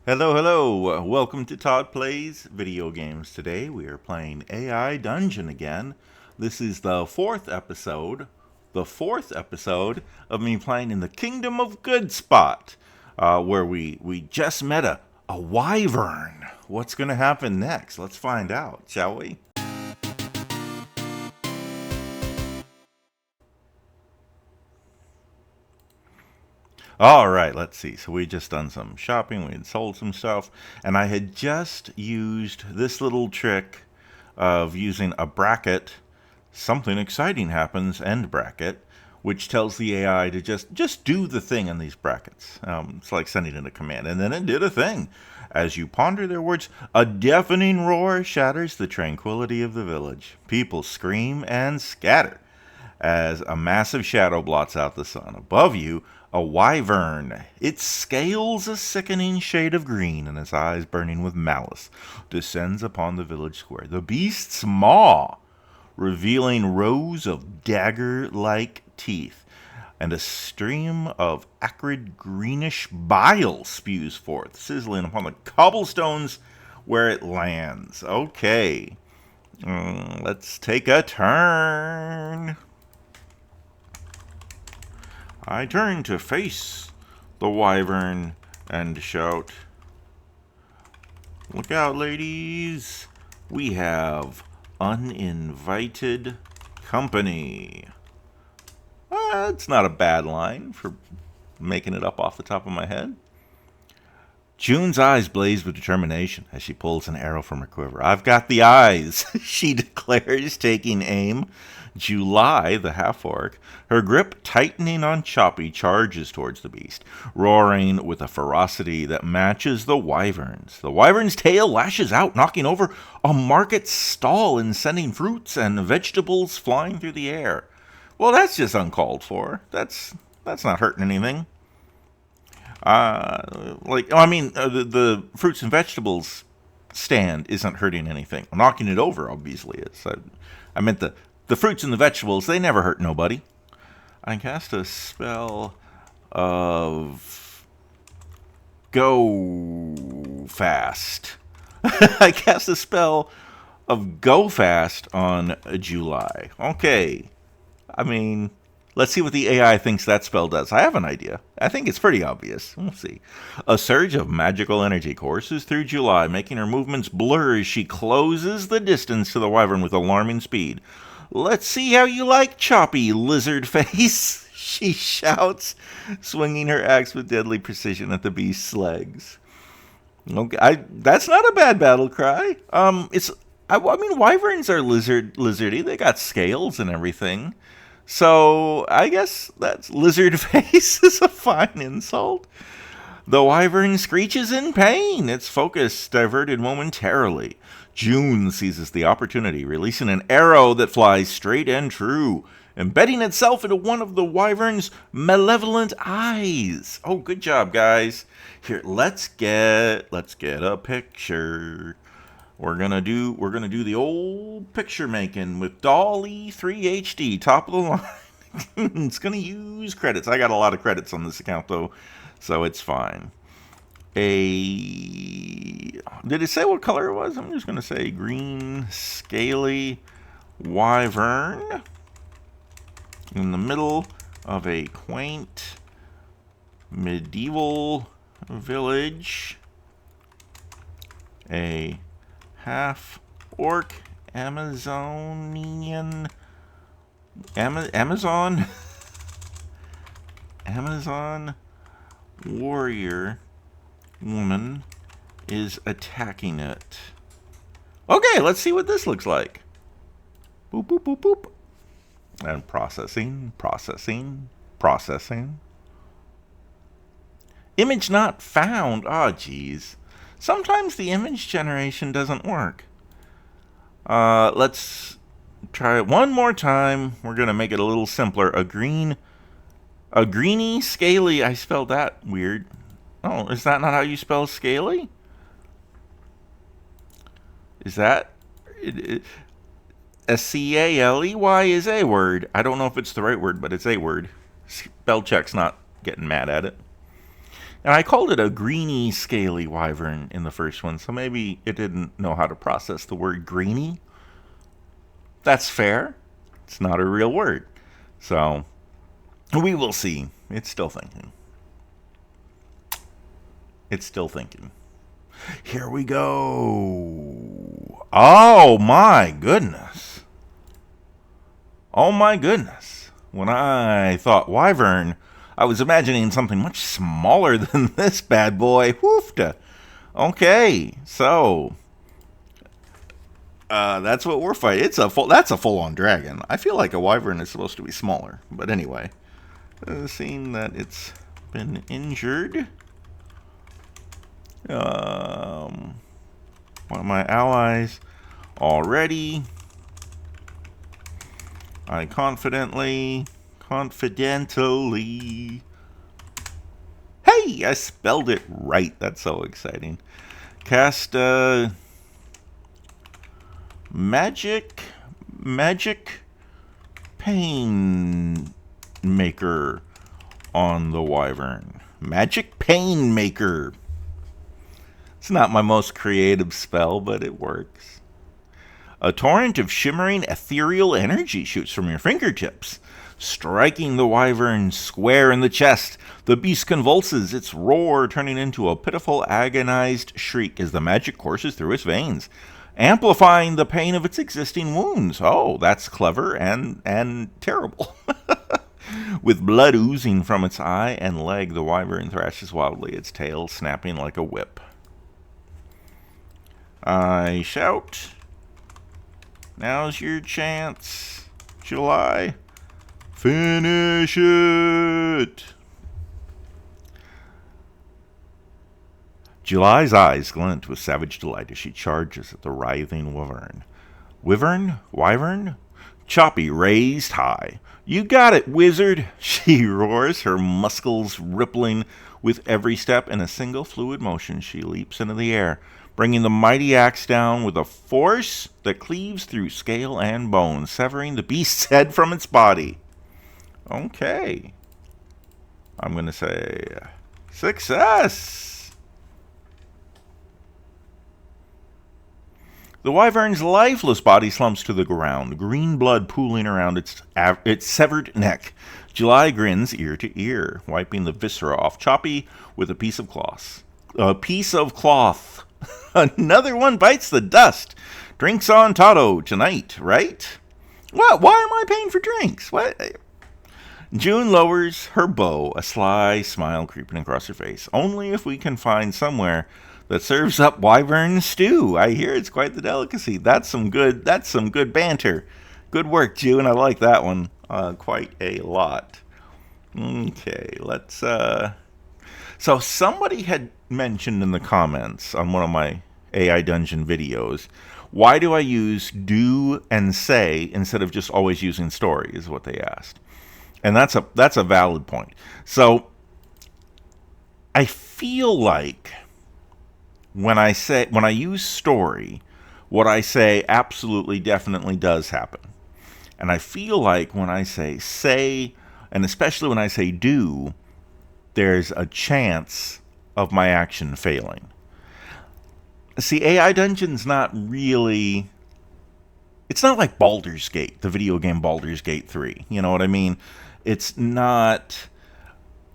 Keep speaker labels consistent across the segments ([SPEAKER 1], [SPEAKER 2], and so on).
[SPEAKER 1] Hello, hello. Welcome to Todd Plays Video Games. Today we are playing AI Dungeon again. This is the fourth episode of me playing in the Kingdom of Goodspot, where we just met a wyvern. What's going to happen next? Let's find out, shall we? All right, let's see. So we just done some shopping. We had sold some stuff, and I had just used this little trick of using a bracket. Something exciting happens, end bracket, which tells the AI to just do the thing in these brackets. It's like sending in a command, and then it did a thing. As you ponder their words, a deafening roar shatters the tranquility of the village. People scream and scatter as a massive shadow blots out the sun. Above you, a wyvern, its scales a sickening shade of green and its eyes burning with malice, descends upon the village square. The beast's maw, revealing rows of dagger-like teeth, and a stream of acrid greenish bile spews forth, sizzling upon the cobblestones where it lands. Okay, let's take a turn. I turn to face the wyvern and shout, "Look out, ladies! We have uninvited company." It's not a bad line for making it up off the top of my head. June's eyes blaze with determination as she pulls an arrow from her quiver. "I've got the eyes," she declares, taking aim. July, the half-orc, her grip tightening on Choppy, charges towards the beast, roaring with a ferocity that matches the wyvern's. The wyvern's tail lashes out, knocking over a market stall and sending fruits and vegetables flying through the air. Well, that's just uncalled for. That's not hurting anything. The fruits and vegetables stand isn't hurting anything. Knocking it over obviously is. I meant the fruits and the vegetables, they never hurt nobody. I cast a spell of Go Fast. I cast a spell of Go Fast on July. Okay. I mean, let's see what the AI thinks that spell does. I have an idea. I think it's pretty obvious. We'll see. A surge of magical energy courses through July, making her movements blur as she closes the distance to the wyvern with alarming speed. "Let's see how you like Choppy, lizard face," she shouts, swinging her axe with deadly precision at the beast's legs. Okay, that's not a bad battle cry. I mean, wyverns are lizardy. They got scales and everything. So I guess that's lizard face is a fine insult. The wyvern screeches in pain, its focus diverted momentarily. June seizes the opportunity, releasing an arrow that flies straight and true, embedding itself into one of the wyvern's malevolent eyes. Oh, good job, guys. Here, let's get a picture. We're gonna do the old picture making with Dolly 3 HD, top of the line. It's gonna use credits. I got a lot of credits on this account though, so it's fine. Did it say what color it was? I'm just gonna say green, scaly wyvern in the middle of a quaint medieval village. A half-orc Amazonian Amazon warrior woman is attacking it. Okay, let's see what this looks like. Boop, boop, boop, boop. And processing. Image not found. Oh, geez. Sometimes the image generation doesn't work. Let's try it one more time. We're going to make it a little simpler. A greeny, scaly. I spelled that weird. Oh, is that not how you spell scaly? Is that... Scaley is a word. I don't know if it's the right word, but it's a word. Spell check's not getting mad at it. And I called it a greeny, scaly wyvern in the first one, so maybe it didn't know how to process the word greeny. That's fair. It's not a real word. So, we will see. It's still thinking. It's still thinking. Here we go. Oh my goodness. Oh my goodness. When I thought wyvern, I was imagining something much smaller than this bad boy. Woofda. Okay, so that's what we're fighting. That's a full-on dragon. I feel like a wyvern is supposed to be smaller, but anyway, seeing that it's been injured, one of my allies already. I confidently. Hey, I spelled it right. That's so exciting. Cast magic pain maker on the wyvern. Magic pain maker. It's not my most creative spell, but it works. A torrent of shimmering ethereal energy shoots from your fingertips, striking the wyvern square in the chest. The beast convulses, its roar turning into a pitiful, agonized shriek as the magic courses through its veins, amplifying the pain of its existing wounds. Oh, that's clever and terrible. With blood oozing from its eye and leg, the wyvern thrashes wildly, its tail snapping like a whip. I shout, "Now's your chance, July. Finish it!" July's eyes glint with savage delight as she charges at the writhing wyvern. Wyvern? Choppy raised high. "You got it, wizard!" she roars, her muscles rippling with every step. In a single fluid motion, she leaps into the air, bringing the mighty axe down with a force that cleaves through scale and bone, severing the beast's head from its body. Okay. I'm going to say success. The wyvern's lifeless body slumps to the ground, green blood pooling around its severed neck. July grins ear to ear, wiping the viscera off Choppy with a piece of cloth. Another one bites the dust. Drinks on Toto tonight, right? What? Why am I paying for drinks? What? June lowers her bow, a sly smile creeping across her face. "Only if we can find somewhere that serves up wyvern stew. I hear it's quite the delicacy." That's some good banter. Good work, June. I like that one quite a lot. Okay, let's so somebody had mentioned in the comments on one of my AI Dungeon videos, why do I use do and say instead of just always using story, is what they asked. And that's a valid point. So I feel like when I use story, what I say absolutely definitely does happen. And I feel like when I say, and especially when I say do, there's a chance of my action failing. See, AI Dungeon's not really... It's not like Baldur's Gate, the video game Baldur's Gate 3. You know what I mean? It's not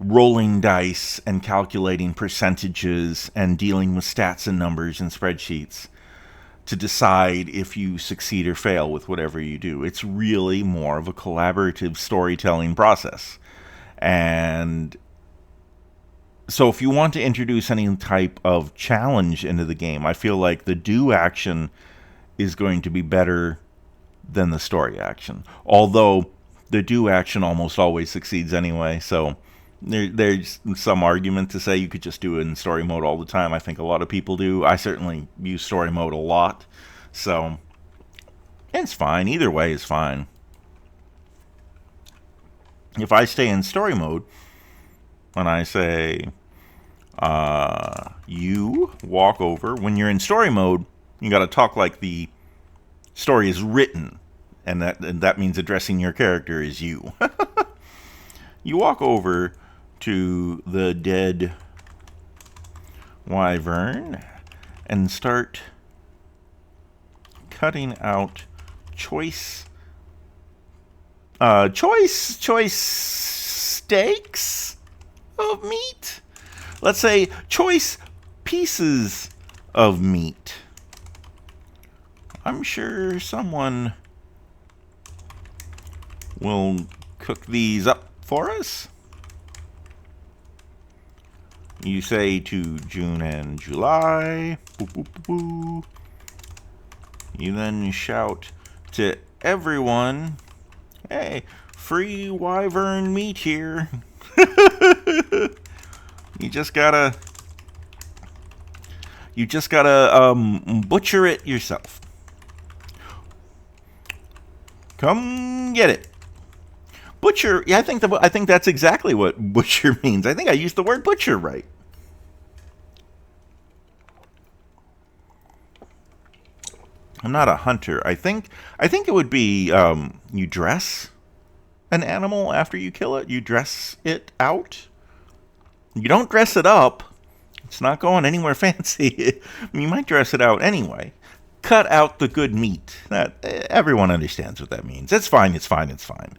[SPEAKER 1] rolling dice and calculating percentages and dealing with stats and numbers and spreadsheets to decide if you succeed or fail with whatever you do. It's really more of a collaborative storytelling process. And so if you want to introduce any type of challenge into the game, I feel like the do action is going to be better than the story action. Although the do action almost always succeeds anyway, so there's some argument to say you could just do it in story mode all the time. I think a lot of people do. I certainly use story mode a lot, so it's fine. Either way is fine. If I stay in story mode, when I say, you walk over, when you're in story mode, you got to talk like the story is written, and that means addressing your character as you. You walk over to the dead Wyvern and start cutting out choice steaks of meat. Let's say choice pieces of meat. I'm sure someone will cook these up for us. You say to June and July. Boo, boo, boo, boo. You then shout to everyone, hey, free wyvern meat here. You just gotta butcher it yourself. Come get it. Butcher, yeah, I think that's exactly what butcher means. I think I used the word butcher right. I'm not a hunter. I think it would be you dress an animal after you kill it. You dress it out. You don't dress it up. It's not going anywhere fancy. You might dress it out anyway. Cut out the good meat. That everyone understands what that means. It's fine. It's fine. It's fine.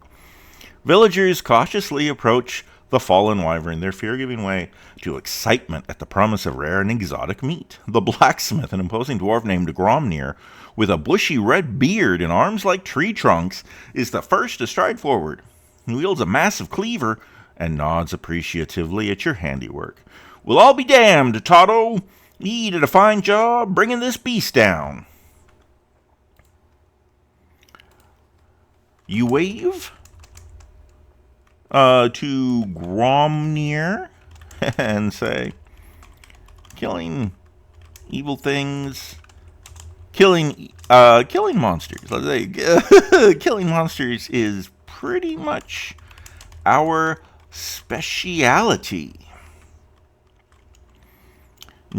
[SPEAKER 1] Villagers cautiously approach the fallen wyvern, their fear giving way to excitement at the promise of rare and exotic meat. The blacksmith, an imposing dwarf named Gromnir, with a bushy red beard and arms like tree trunks, is the first to stride forward. He wields a massive cleaver and nods appreciatively at your handiwork. We'll all be damned, Totto. You did a fine job bringing this beast down. You wave to Gromnir and say, killing evil things, killing monsters. Let's say, killing monsters is pretty much our speciality.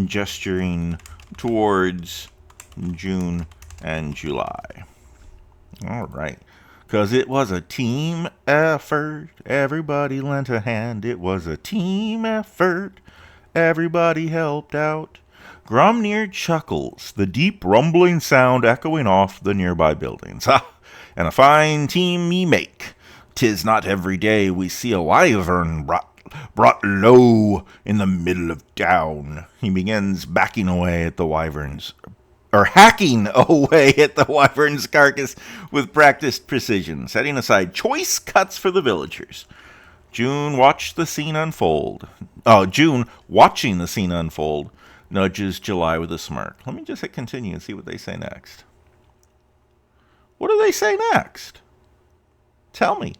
[SPEAKER 1] Gesturing towards June and July. All right. Because it was a team effort. Everybody lent a hand. It was a team effort. Everybody helped out. Gromnir chuckles, the deep rumbling sound echoing off the nearby buildings. Ha! And a fine team ye make. 'Tis not every day we see a wyvern brought low in the middle of town. He begins backing away at the wyvern's, or hacking away at the wyvern's carcass with practiced precision, setting aside choice cuts for the villagers. June watching the scene unfold, nudges July with a smirk. Let me just hit continue and see what they say next. What do they say next? Tell me.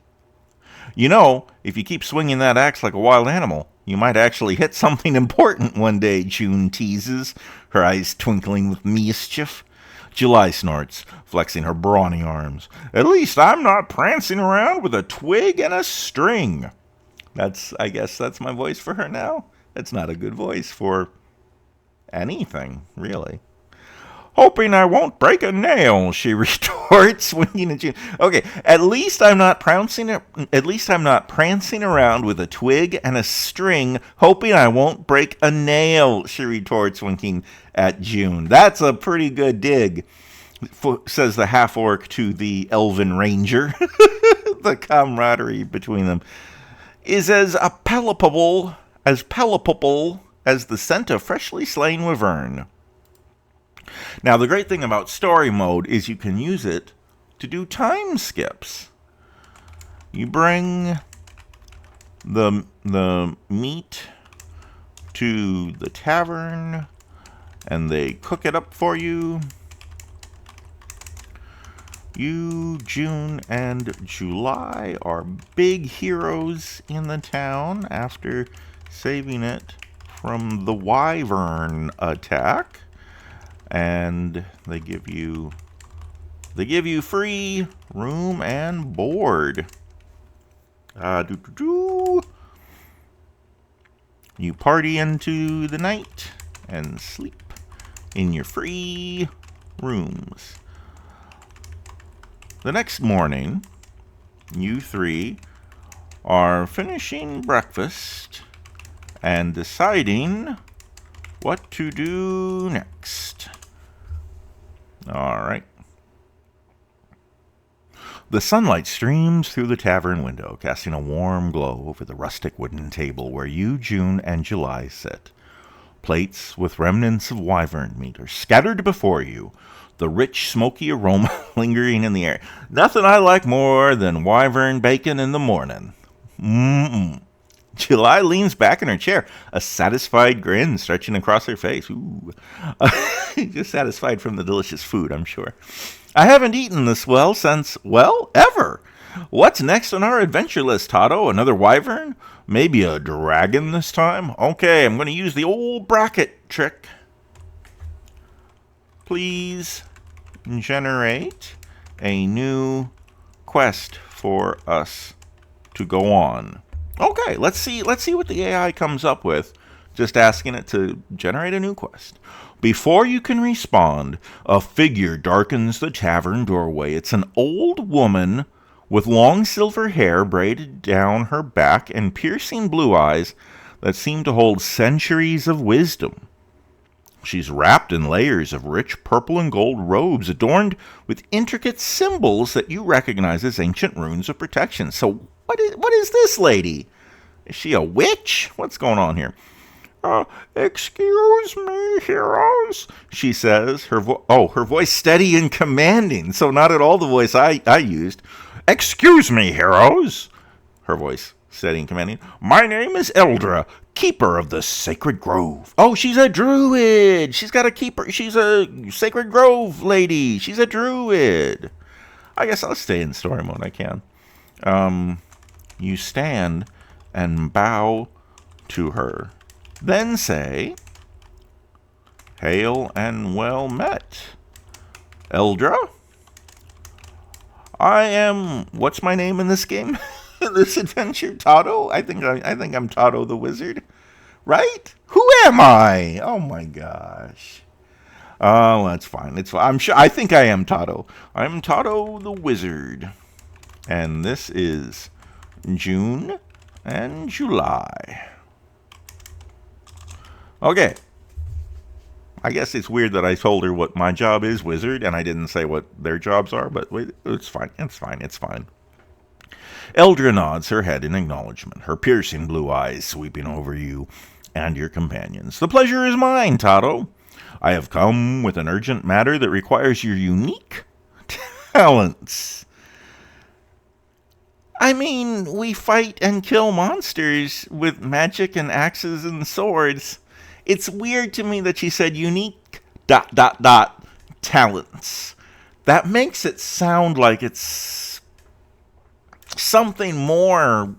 [SPEAKER 1] You know, if you keep swinging that axe like a wild animal, you might actually hit something important one day, June teases, her eyes twinkling with mischief. July snorts, flexing her brawny arms. At least I'm not prancing around with a twig and a string. I guess that's my voice for her now. That's not a good voice for anything, really. Hoping I won't break a nail, she retorts, swinging at June. Okay, at least I'm not prancing around with a twig and a string, hoping I won't break a nail, she retorts, winking at June. That's a pretty good dig, says the half-orc to the elven ranger. The camaraderie between them is as palpable as the scent of freshly slain wyvern. Now, the great thing about story mode is you can use it to do time skips. You bring the meat to the tavern, and they cook it up for you. You, June, and July are big heroes in the town after saving it from the wyvern attack. And they give you free room and board. You party into the night and sleep in your free rooms. The next morning, you three are finishing breakfast and deciding what to do next. All right. The sunlight streams through the tavern window, casting a warm glow over the rustic wooden table where you, June, and July sit. Plates with remnants of wyvern meat are scattered before you, the rich, smoky aroma lingering in the air. Nothing I like more than wyvern bacon in the morning. Mmm. July leans back in her chair, a satisfied grin stretching across her face. Ooh. Just satisfied from the delicious food, I'm sure. I haven't eaten this well since, well, ever. What's next on our adventure list, Totto? Another wyvern? Maybe a dragon this time? Okay, I'm going to use the old bracket trick. Please generate a new quest for us to go on. Okay, let's see what the AI comes up with. Just asking it to generate a new quest. Before you can respond, a figure darkens the tavern doorway. It's an old woman with long silver hair braided down her back and piercing blue eyes that seem to hold centuries of wisdom. She's wrapped in layers of rich purple and gold robes adorned with intricate symbols that you recognize as ancient runes of protection. So what is this lady? Is she a witch? What's going on here? Excuse me, heroes, she says, her voice steady and commanding, so not at all the voice I used. Excuse me, heroes, her voice steady and commanding. My name is Eldra, keeper of the sacred grove. Oh, she's a druid. She's got a keeper. She's a sacred grove lady. She's a druid. I guess I'll stay in story mode. I can. You stand and bow to her. Then say, hail and well met, Eldra. I am, what's my name in this game? In this adventure? Totto? I think I'm Totto the wizard. Right? Who am I? Oh my gosh. Oh, that's fine. It's fine. I think I am Totto. I'm Totto the wizard. And this is June and July. Okay. I guess it's weird that I told her what my job is, wizard, and I didn't say what their jobs are, but it's fine. It's fine. It's fine. Eldra nods her head in acknowledgement, her piercing blue eyes sweeping over you and your companions. The pleasure is mine, Totto. I have come with an urgent matter that requires your unique talents. I mean, we fight and kill monsters with magic and axes and swords. It's weird to me that she said unique ... talents. That makes it sound like it's something more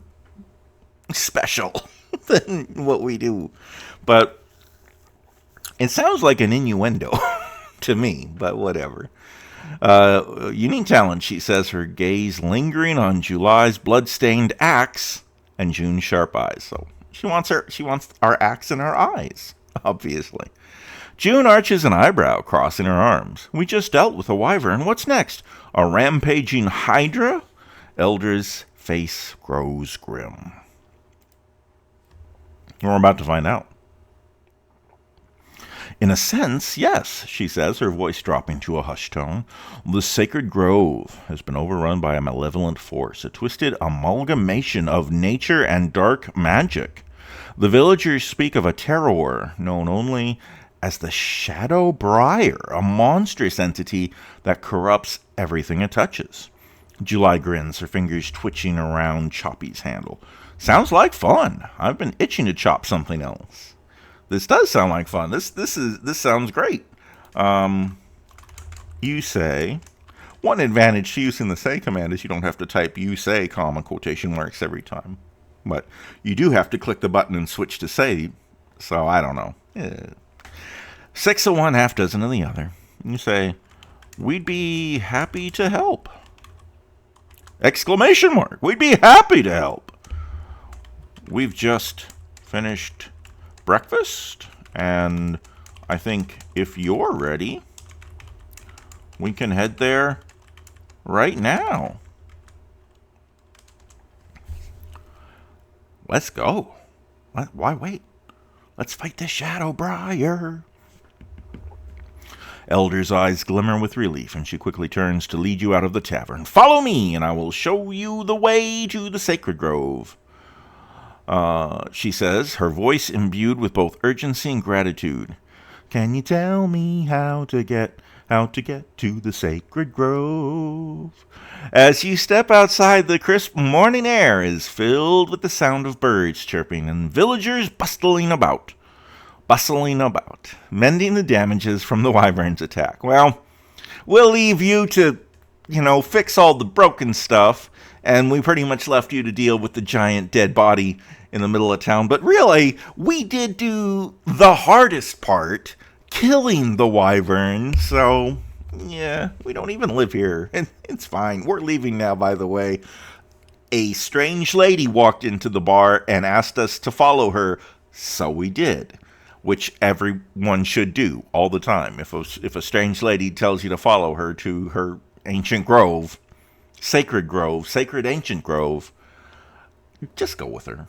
[SPEAKER 1] special than what we do. But it sounds like an innuendo to me, but whatever. Unique talent, she says, her gaze lingering on July's blood-stained axe and June's sharp eyes. So she wants our axe in our eyes, obviously. June arches an eyebrow, crossing her arms. We just dealt with a wyvern. What's next? A rampaging hydra? Eldra's face grows grim. We're about to find out. In a sense, yes, she says, her voice dropping to a hushed tone. The sacred grove has been overrun by a malevolent force, a twisted amalgamation of nature and dark magic. The villagers speak of a terror known only as the shadow briar, a monstrous entity that corrupts everything it touches. July grins, her fingers twitching around Choppy's handle. Sounds like fun. I've been itching to chop something else. This does sound like fun. This sounds great. You say. One advantage to using the say command is you don't have to type you say, comma, quotation marks every time. But you do have to click the button and switch to say. So I don't know. 6 of one, half dozen of the other. You say, we'd be happy to help. Exclamation mark. We'd be happy to help. We've just finished breakfast, and I think if you're ready, we can head there right now. Let's go. Why wait? Let's fight the shadow briar. Elder's eyes glimmer with relief, and she quickly turns to lead you out of the tavern. Follow me, and I will show you the way to the sacred grove. She says, her voice imbued with both urgency and gratitude. Can you tell me how to get to the sacred grove? As you step outside, the crisp morning air is filled with the sound of birds chirping and villagers bustling about, mending the damages from the wyvern's attack. Well, we'll leave you to, fix all the broken stuff, and we pretty much left you to deal with the giant dead body in the middle of town. But really, we did do the hardest part, killing the wyvern, so yeah, we don't even live here, and it's fine. We're leaving now, by the way. A strange lady walked into the bar and asked us to follow her, so we did, which everyone should do all the time. If a strange lady tells you to follow her to her ancient grove, sacred ancient grove, just go with her.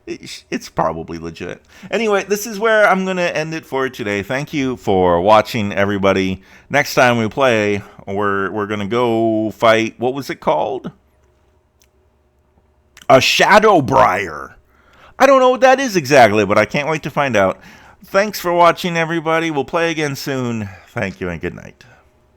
[SPEAKER 1] It's probably legit. Anyway, this is where I'm going to end it for today. Thank you for watching, everybody. Next time we play, we're going to go fight, what was it called? A shadow briar. I don't know what that is exactly, but I can't wait to find out. Thanks for watching, everybody. We'll play again soon. Thank you and good night.